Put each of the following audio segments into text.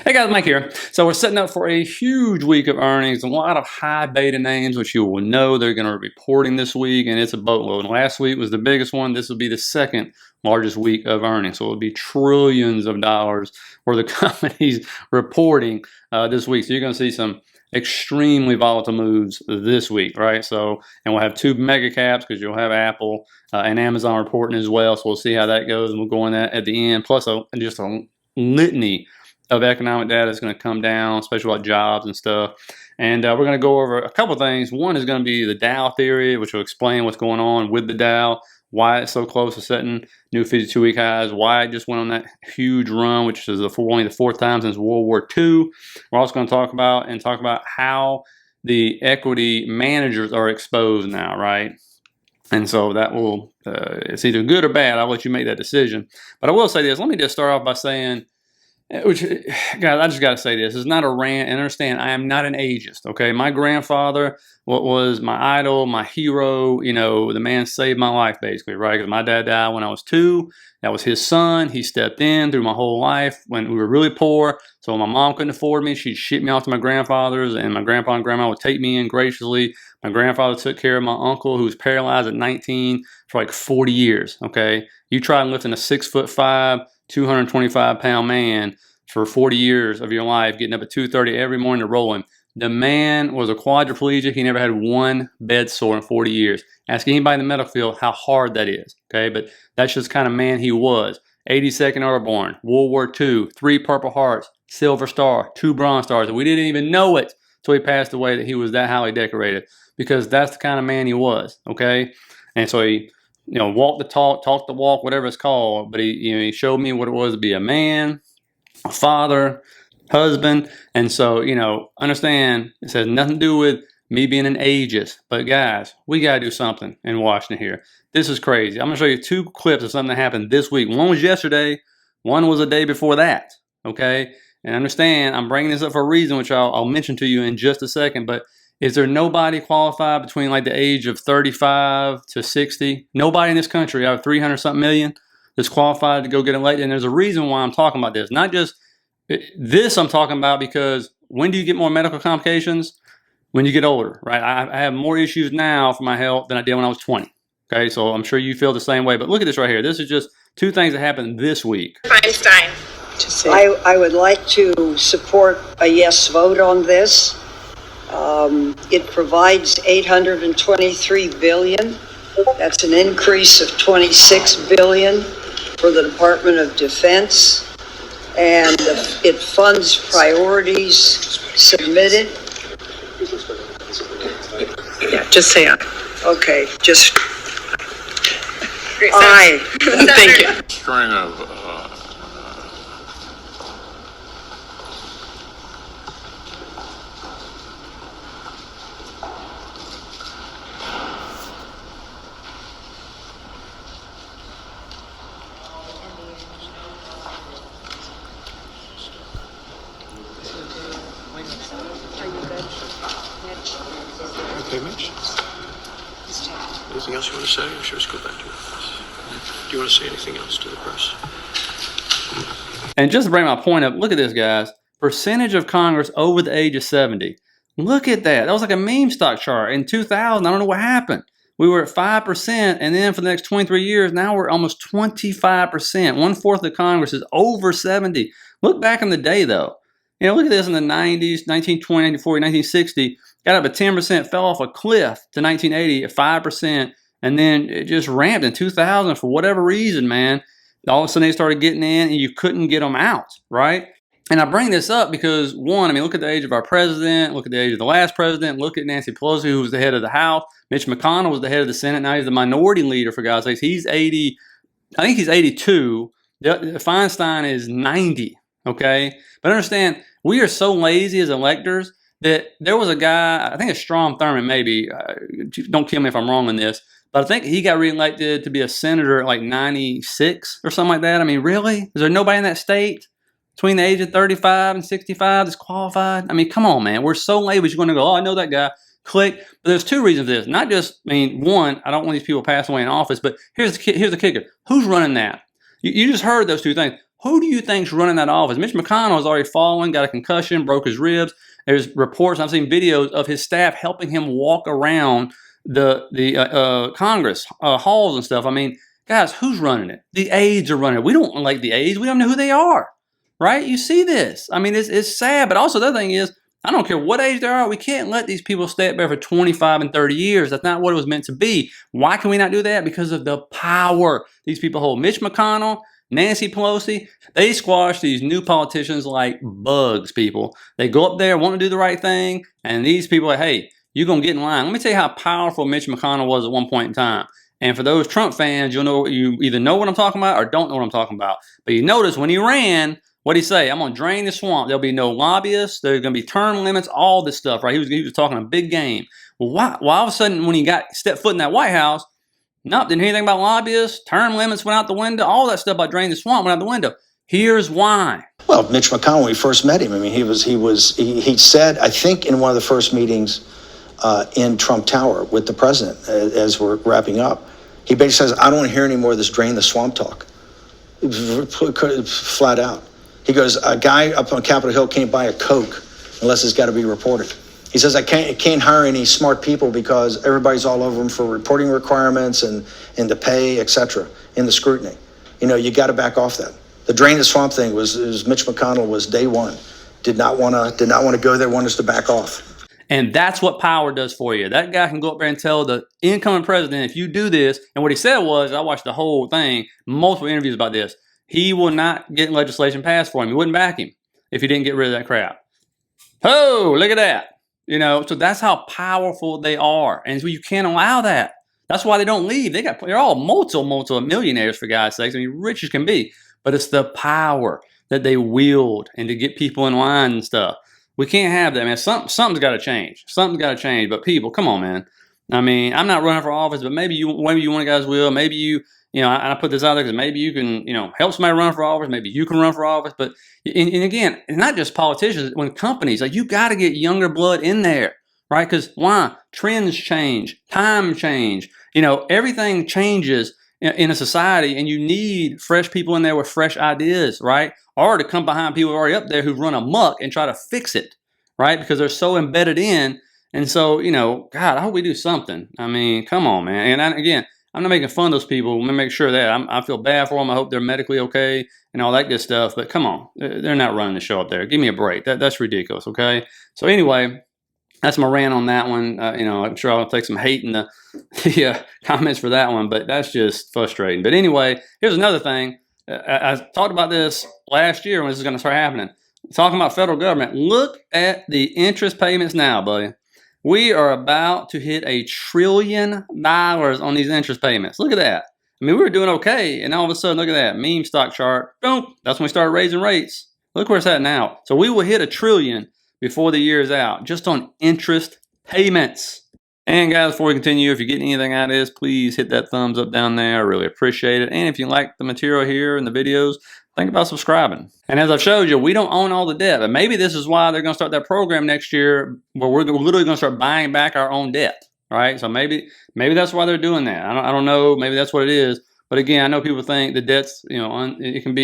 Hey guys, Mike here. So we're setting up for a huge week of earnings. A lot of high beta names, which you will know they're going to be reporting this week, and it's a boatload. Last week was the biggest one. This will be the second largest week of earnings. So it'll be trillions of dollars worth of companies reporting this week. So you're going to see some extremely volatile moves this week, right? So, and we'll have two mega caps because you'll have Apple and Amazon reporting as well. So we'll see how that goes, and we'll go in that at the end. Plus, just a litany of economic data is going to come down, especially about jobs and stuff. And we're going to go over a couple things. One is going to be the Dow theory, which will explain what's going on with the Dow, why it's so close to setting new 52-week highs, why it just went on that huge run, which is only the fourth time since World War II. We're also going to talk about how the equity managers are exposed now, right? And so that will, it's either good or bad. I'll let you make that decision. But I will say this. Let me just start off by saying, guys, I just got to say this. It's not a rant. And understand, I am not an ageist, okay? My grandfather was my idol, my hero. You know, the man saved my life, basically, right? Because my dad died when I was 2. That was his son. He stepped in through my whole life when we were really poor. So when my mom couldn't afford me, she'd ship me off to my grandfather's, and my grandpa and grandma would take me in graciously. My grandfather took care of my uncle, who was paralyzed at 19 for like 40 years, okay? You try lifting a 6'5", 225-pound man for 40 years of your life, getting up at 2:30 every morning to roll him. The man was a quadriplegic. He never had one bed sore in 40 years. Ask anybody in the medical field how hard that is, okay? But that's just the kind of man he was. 82nd Airborne, World War II, 3 Purple Hearts, Silver Star, 2 Bronze Stars. We didn't even know it until he passed away that he was that highly decorated, because that's the kind of man he was, okay? And so he, walked the talk, talked the walk, whatever it's called. But he showed me what it was to be a man, a father, husband. And so, understand, it has nothing to do with me being an ageist. But guys, we got to do something in Washington here. This is crazy. I'm going to show you 2 clips of something that happened this week. One was yesterday. One was a day before that, okay? And understand, I'm bringing this up for a reason, which I'll mention to you in just a second. But is there nobody qualified between like the age of 35 to 60? Nobody in this country out of 300-something million that's qualified to go get elected. And there's a reason why I'm talking about this. Not just this, I'm talking about because when do you get more medical complications? When you get older, right? I have more issues now for my health than I did when I was 20. Okay, so I'm sure you feel the same way. But look at this right here. This is just 2 things that happened this week. Feinstein. I would like to support a yes vote on this. It provides $823 billion. That's an increase of $26 billion for the Department of Defense, and it funds priorities submitted. Yeah, just say aye. Okay, just Great, aye. Thank you. String of Okay, Mitch. Anything else you want to say, or should we just go back to it? Do you want to say anything else to the press? And just to bring my point up, look at this, guys. Percentage of Congress over the age of 70. Look at that. That was like a meme stock chart. In 2000, I don't know what happened. We were at 5%, and then for the next 23 years, now we're almost 25%. 1/4 of Congress is over 70. Look back in the day, though. Look at this in the 90s, 1920, 1940, 1960. Got up at 10%, fell off a cliff to 1980 at 5%, and then it just ramped in 2000 for whatever reason, man. All of a sudden they started getting in, and you couldn't get them out, right? And I bring this up because, one, look at the age of our president, look at the age of the last president, look at Nancy Pelosi, who was the head of the House. Mitch McConnell was the head of the Senate. Now he's the minority leader, for God's sakes. He's 80, I think he's 82. Feinstein is 90, okay? But understand, we are so lazy as electors that there was a guy, I think it's Strom Thurmond, maybe, don't kill me if I'm wrong on this, but I think he got reelected to be a senator at like 96 or something like that. Really? Is there nobody in that state between the age of 35 and 65 that's qualified? Come on, man. We're so lazy. You're going to go, oh, I know that guy. Click. But there's 2 reasons for this. Not just, one, I don't want these people passing away in office, but here's the kicker. Who's running that? You just heard those 2 things. Who do you think's running that office? Mitch McConnell has already fallen, got a concussion, broke his ribs. There's reports, I've seen videos of his staff helping him walk around the Congress halls and stuff. I mean, guys, who's running it? The aides are running it. We don't like the aides. We don't know who they are, right? You see this. I mean, it's sad. But also the other thing is, I don't care what age they are. We can't let these people stay up there for 25 and 30 years. That's not what it was meant to be. Why can we not do that? Because of the power these people hold. Mitch McConnell, Nancy Pelosi, they squash these new politicians like bugs, people. They go up there, want to do the right thing, and these people are, hey, you're going to get in line. Let me tell you how powerful Mitch McConnell was at one point in time. And for those Trump fans, you either know what I'm talking about or don't know what I'm talking about. But you notice when he ran, what'd he say? I'm going to drain the swamp. There'll be no lobbyists. There's going to be term limits, all this stuff, right? He was talking a big game. Well, why? Well, all of a sudden, when he stepped foot in that White House, nope, didn't hear anything about lobbyists. Term limits went out the window. All that stuff about draining the swamp went out the window. Here's why. Well, Mitch McConnell, when we first met him, I mean, he said, I think in one of the first meetings in Trump Tower with the president, as we're wrapping up, he basically says, I don't want to hear any more of this drain the swamp talk. Flat out. He goes, a guy up on Capitol Hill can't buy a Coke unless it's got to be reported. He says, I can't hire any smart people because everybody's all over them for reporting requirements and the pay, et cetera, in the scrutiny. You know, you got to back off that. The drain the swamp thing was Mitch McConnell was day one. Did not want to go there, wanted us to back off. And that's what power does for you. That guy can go up there and tell the incoming president, if you do this, and what he said was, I watched the whole thing, multiple interviews about this, he will not get legislation passed for him. He wouldn't back him if he didn't get rid of that crap. Oh, look at that. You know, so that's how powerful they are. And so you can't allow that. That's why they don't leave. They're all multiple millionaires, for God's sakes. I mean, rich as can be. But it's the power that they wield and to get people in line and stuff. We can't have that, man. Something's got to change. Something's got to change. But people, come on, man. I mean, I'm not running for office, but maybe one of you guys will. Maybe you know, I put this out there because maybe you can, you know, help somebody run for office. Maybe you can run for office. But and again, it's not just politicians. When companies, like, you got to get younger blood in there, right? Because why? Trends change, time change. You know, everything changes in a society, and you need fresh people in there with fresh ideas, right? Or to come behind people already up there who run amok and try to fix it, right? Because they're so embedded in. And so, you know, God, I hope we do something. I mean, come on, man. And again, I'm not making fun of those people. Let me make sure that I feel bad for them. I hope they're medically okay and all that good stuff. But come on, they're not running the show up there. Give me a break. That's ridiculous, okay? So anyway, that's my rant on that one. You know, I'm sure I'll take some hate in the comments for that one, but that's just frustrating. But anyway, here's another thing. I talked about this last year when this is going to start happening. Talking about federal government. Look at the interest payments now, buddy. We are about to hit $1 trillion on these interest payments. Look at that. I mean, we were doing okay, and all of a sudden, look at that meme stock chart. Boom. That's when we started raising rates. Look where it's at now. So we will hit $1 trillion before the year is out, just on interest payments. And guys, before we continue, if you're getting anything out of this, please hit that thumbs up down there. I really appreciate it. And if you like the material here and the videos, think about subscribing. And as I've showed you, we don't own all the debt. But maybe this is why they're going to start that program next year where we're literally going to start buying back our own debt. Right? So maybe that's why they're doing that. I don't know. Maybe that's what it is. But again, I know people think the debt's, you know, it can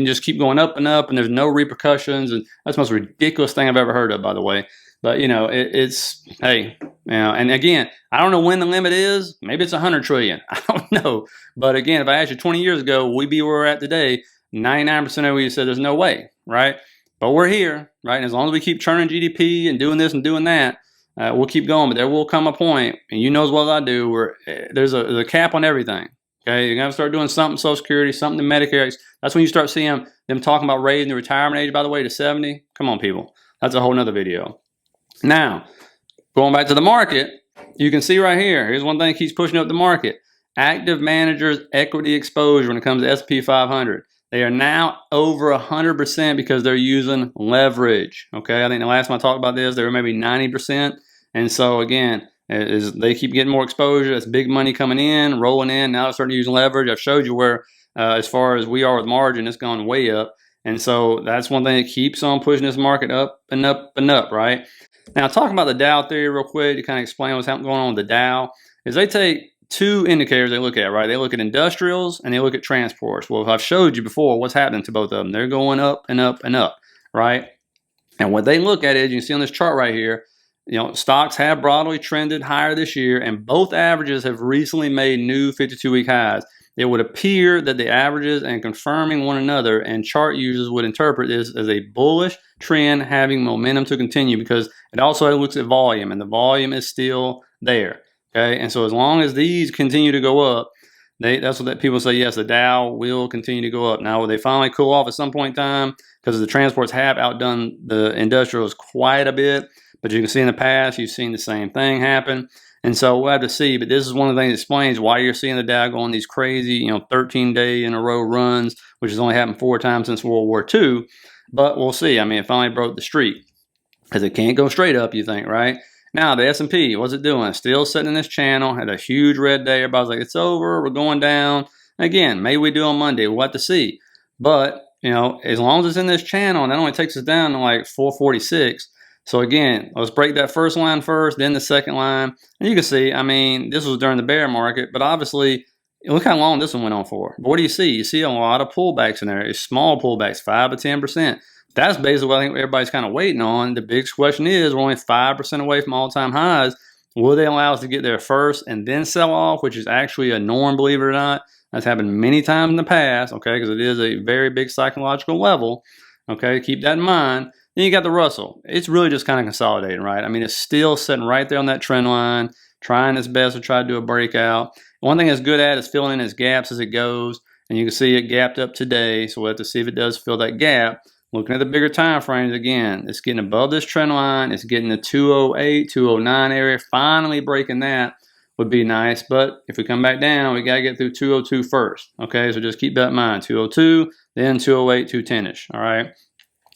just keep going up, and there's no repercussions. And that's the most ridiculous thing I've ever heard of, by the way. But, you know, it's, hey, you know, and again, I don't know when the limit is. Maybe it's 100 trillion. I don't know. But again, if I asked you 20 years ago, we'd be where we're at today. 99% of you said there's no way, right? But we're here, right? And as long as we keep churning GDP and doing this and doing that, we'll keep going. But there will come a point, and you know as well as I do, where there's a cap on everything. Okay, you're going to start doing something Social Security, something to Medicare. That's when you start seeing them talking about raising the retirement age, by the way, to 70. Come on, people. That's a whole nother video. Now, going back to the market, you can see right here. Here's one thing that keeps pushing up the market. Active managers' equity exposure when it comes to S&P 500. They are now over 100% because they're using leverage. Okay, I think the last time I talked about this, they were maybe 90%. And so, again, as they keep getting more exposure, that's big money coming in, rolling in. Now they're starting to use leverage. I've showed you where, as far as we are with margin, it's gone way up. And so that's one thing that keeps on pushing this market up and up and up, right? Now, talking about the Dow theory real quick to kind of explain what's going on with the Dow, is they take two indicators they look at, right? They look at industrials and they look at transports. Well, I've showed you before what's happening to both of them. They're going up and up and up, right? And what they look at is, you can see on this chart right here, stocks have broadly trended higher this year, and both averages have recently made new 52-week highs. It would appear that the averages and confirming one another, and chart users would interpret this as a bullish trend having momentum to continue, because it also looks at volume, and the volume is still there. Okay, and so as long as these continue to go up, that's what people say. Yes, the Dow will continue to go up. Now, will they finally cool off at some point in time? Because the transports have outdone the industrials quite a bit. But you can see in the past, you've seen the same thing happen. And so we'll have to see. But this is one of the things that explains why you're seeing the Dow go on these crazy, 13-day in a row runs, which has only happened 4 times since World War II. But we'll see. I mean, it finally broke the streak, because it can't go straight up, you think, right? Now, the S&P, what's it doing? Still sitting in this channel, had a huge red day. Everybody's like, it's over, we're going down. Again, maybe we do on Monday. We'll have to see. But, as long as it's in this channel, and that only takes us down to like 446. So again, let's break that first line first, then the second line. And you can see, I mean, this was during the bear market, but obviously, look how long this one went on for. But what do you see? You see a lot of pullbacks in there. It's small pullbacks, 5 to 10%. That's basically what I think everybody's kind of waiting on. The big question is, we're only 5% away from all-time highs. Will they allow us to get there first and then sell off, which is actually a norm, believe it or not? That's happened many times in the past, okay, because it is a very big psychological level, okay? Keep that in mind. Then you got the Russell. It's really just kind of consolidating, right? I mean, it's still sitting right there on that trend line, trying its best to try to do a breakout. One thing it's good at is filling in its gaps as it goes, and you can see it gapped up today, so we'll have to see if it does fill that gap. Looking at the bigger time frames, again, it's getting above this trend line. It's getting the 208, 209 area. Finally breaking that would be nice. But if we come back down, we got to get through 202 first. Okay, so just keep that in mind. 202, then 208, 210-ish. All right.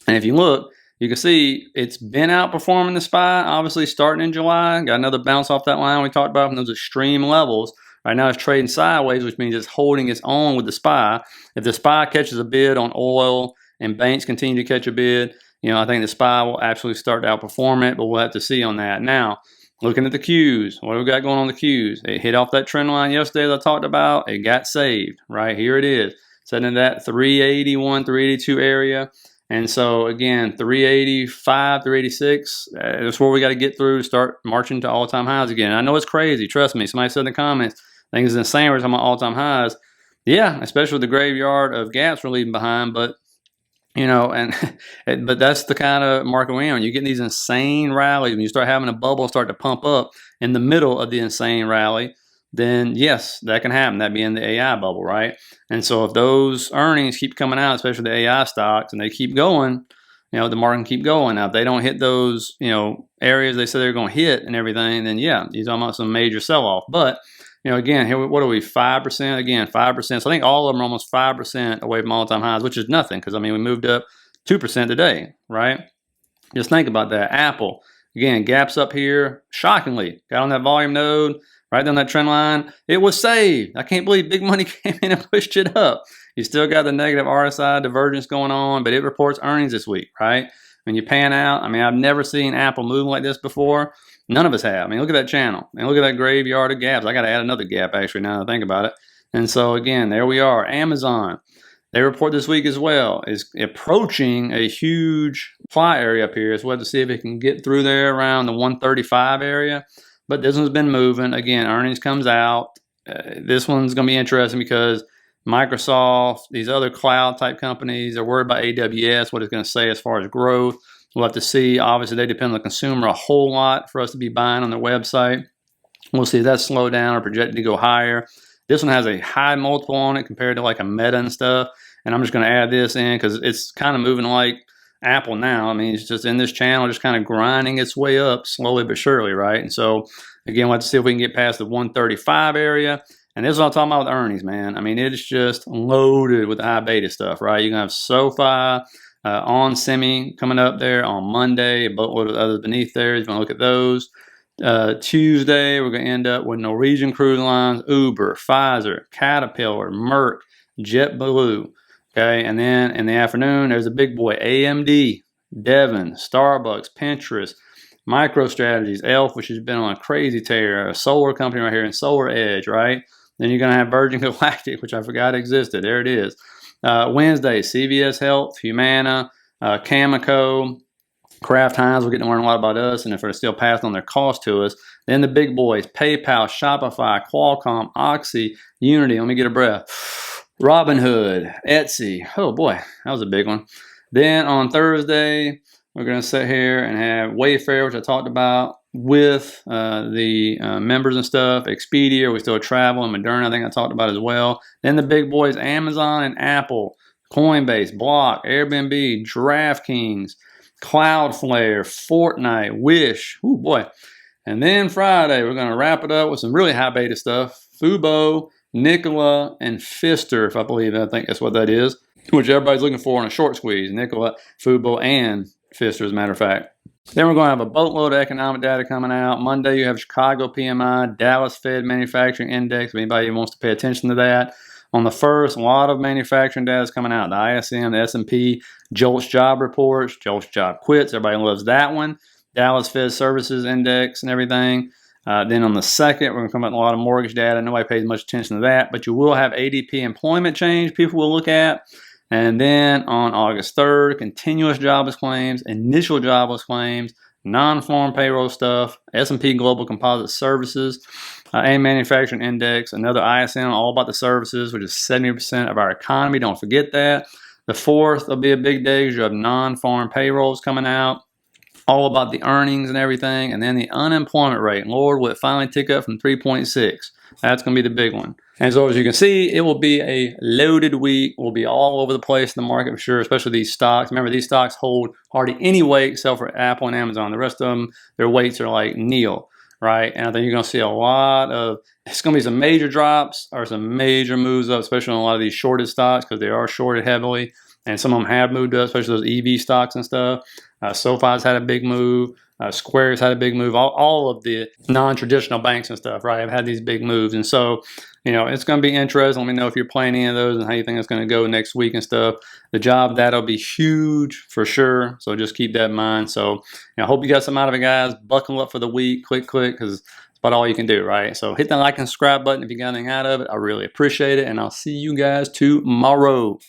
And if you look, you can see it's been outperforming the SPY, obviously starting in July. Got another bounce off that line we talked about from those extreme levels. Right now it's trading sideways, which means it's holding its own with the SPY. If the SPY catches a bid on oil and banks continue to catch a bid, I think the SPY will absolutely start to outperform it, but we'll have to see on that. Now, looking at the Qs, what do we got going on the Qs? It hit off that trend line yesterday that I talked about. It got saved, right? Here it is, sitting in that 381, 382 area. And so, again, 385, 386, that's where we got to get through to start marching to all-time highs again. I know it's crazy. Trust me. Somebody said in the comments, I think it's insane we're talking about all-time highs. Yeah, especially with the graveyard of gaps we're leaving behind, but but that's the kind of market we're in. You get these insane rallies when you start having a bubble start to pump up in the middle of the insane rally. Then yes, that can happen. That being the AI bubble, right? And so if those earnings keep coming out, especially the AI stocks, and they keep going, the market can keep going. Now, if they don't hit those, areas they said they're going to hit and everything, then yeah, you're talking about some major sell-off. But again, here, what are we, 5%? Again, 5%. So I think all of them are almost 5% away from all-time highs, which is nothing, because, I mean, we moved up 2% today, right? Just think about that. Apple, again, gaps up here, shockingly. Got on that volume node, right down that trend line. It was saved. I can't believe big money came in and pushed it up. You still got the negative RSI divergence going on, but it reports earnings this week, right? When you pan out, I mean, I've never seen Apple move like this before. None of us have. I mean, look at that channel. And look at that graveyard of gaps. I got to add another gap, actually, now that I think about it. And so, again, there we are. Amazon, they report this week as well, is approaching a huge fly area up here. So we'll have to see if it can get through there around the 135 area. But this one's been moving. Again, earnings comes out. This one's going to be interesting because Microsoft, these other cloud type companies are worried about AWS, what it's going to say as far as growth. We'll have to see. Obviously, they depend on the consumer a whole lot for us to be buying on their website. We'll see if that's slowed down or projected to go higher. This one has a high multiple on it compared to like a Meta and stuff. And I'm just going to add this in because it's kind of moving like Apple now. I mean, it's just in this channel, just kind of grinding its way up slowly but surely, right? And so, again, we'll have to see if we can get past the 135 area. And this is what I'm talking about with earnings, man. I mean, it's just loaded with the high beta stuff, right? You're going to have SoFi, on Semi coming up there on Monday, a boatload of others beneath there. You're going to look at those. Tuesday, we're going to end up with Norwegian Cruise Lines, Uber, Pfizer, Caterpillar, Merck, JetBlue. Okay, and then in the afternoon, there's a big boy, AMD, Devon, Starbucks, Pinterest, MicroStrategies, Elf, which has been on a crazy tear, a solar company right here, and Solar Edge, right? Then you're going to have Virgin Galactic, which I forgot existed. There it is. Wednesday, CVS Health, Humana, Cameco, Kraft Heinz. We're getting to learn a lot about us, and if they're still passing on their cost to us. Then the big boys, PayPal, Shopify, Qualcomm, Oxy, Unity. Let me get a breath. Robinhood, Etsy. Oh boy, that was a big one. Then on Thursday, we're going to sit here and have Wayfair, which I talked about, with the members and stuff. Expedia, we still travel, and Moderna, I think I talked about as well. Then the big boys, Amazon and Apple, Coinbase, Block, Airbnb, DraftKings, Cloudflare, Fortnite, Wish. Oh boy. And then Friday, we're going to wrap it up with some really high beta stuff. Fubo, Nikola, and Pfister, if I think that's what that is, which everybody's looking for in a short squeeze. Nikola, Fubo, and Pfister, as a matter of fact. Then we're going to have a boatload of economic data coming out. Monday, you have Chicago PMI, Dallas Fed Manufacturing Index, if anybody wants to pay attention to that. On the 1st, a lot of manufacturing data is coming out. The ISM, the S&P, JOLTS job reports, JOLTS job quits. Everybody loves that one. Dallas Fed Services Index and everything. Then on the 2nd, we're going to come out with a lot of mortgage data. Nobody pays much attention to that, but you will have ADP employment change people will look at. And then on August 3rd, continuous jobless claims, initial jobless claims, non-farm payroll stuff, S&P Global Composite Services, and Manufacturing Index, another ISM, all about the services, which is 70% of our economy. Don't forget that. The 4th will be a big day because you have non-farm payrolls coming out, all about the earnings and everything. And then the unemployment rate. Lord, will it finally tick up from 3.6? That's going to be the big one. And so as you can see, it will be a loaded week. We'll be all over the place in the market for sure, especially these stocks. Remember, these stocks hold hardly any weight except for Apple and Amazon. The rest of them, their weights are like nil, right? And I think you're going to see a lot of, it's going to be some major drops or some major moves up, especially on a lot of these shorted stocks because they are shorted heavily. And some of them have moved up, especially those EV stocks and stuff. SoFi's had a big move. Square's had a big move. All of the non-traditional banks and stuff, right, have had these big moves. And so, it's going to be interesting. Let me know if you're playing any of those and how you think it's going to go next week and stuff. The job data will be huge for sure. So just keep that in mind. So I hope you got some out of it, guys. Buckle up for the week. Click, because it's about all you can do, right? So hit that like and subscribe button if you got anything out of it. I really appreciate it. And I'll see you guys tomorrow.